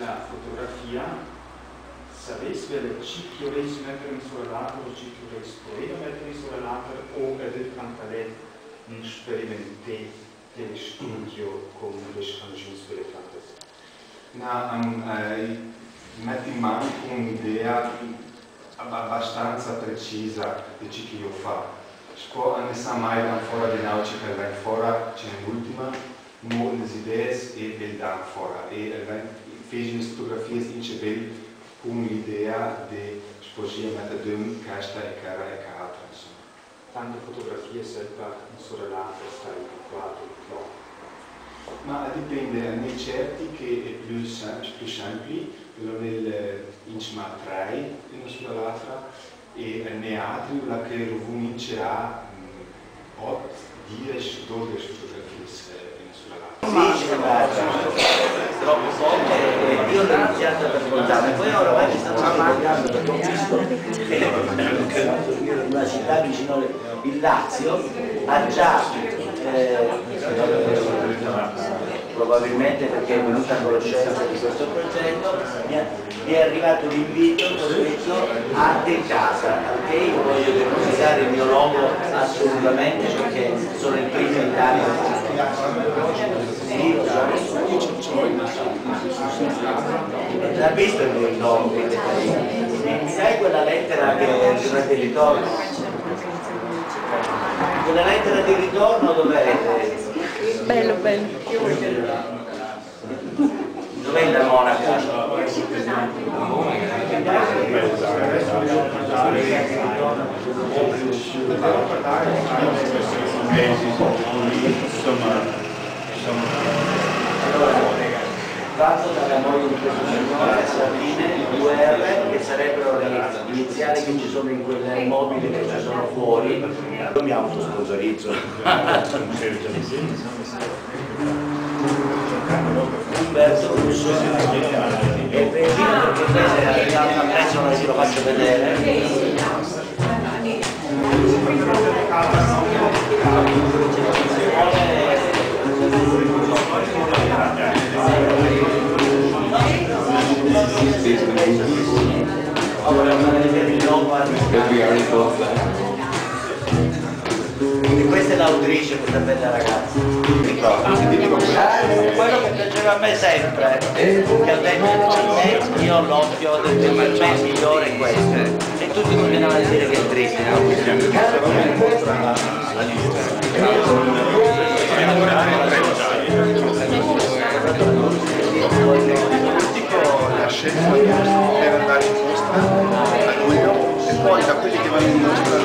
la fotografia, sapessi che ci vorresti mettere in sulla later o ci vorresti poi mettere in sulla later o è del cantalet un esperimento del studio con le scansioni delle fantasie? Metti in mano un'idea abbastanza precisa di ciò che io faccio. Scuola non sa mai da fuori di noi che va fuori, c'è l'ultima, ma le idee e del da fuori. E fece le fotografie in Cebel con l'idea di sposare mettere due casta e cara e altra. Tante fotografie sempre sorrelate, stai quadro, no? Ma dipende, nei certi che è più semplice, quello nel Inchma 3 sulla l'altra, e nei altri la che comincia 8, 10, 12 fotografie sulla l'altra. Troppo poco e io l'ho iniziato per contarmi, poi ora ci stanno lavorando perché ho visto che una città vicino il Lazio ha già probabilmente perché è venuta a conoscenza di questo progetto mi è arrivato l'invito a te casa, perché io voglio depositare il mio logo assolutamente perché sono il primo in Italia. Sì, l'ha visto il mio logo? Mi dai quella lettera che di ritorno? Quella lettera di ritorno dov'è? Bello, bello. Dov'è la monaca? Fatto dalla moglie di questo signore, Sabine, 2R, che sarebbero le iniziali che ci sono in quell'immobile che ci sono fuori. Io mi autosponsorizzo. Umberto Russo e Pechino, perché questa adesso non si lo faccio vedere. E questa è l'autrice, questa bella ragazza. Quello che piaceva a me sempre, che ho detto io ho l'occhio del me migliore in questo. E tutti continuano a dire che è triste, la scelta per andare in mostra a luglio e poi da quelli che vanno in mostra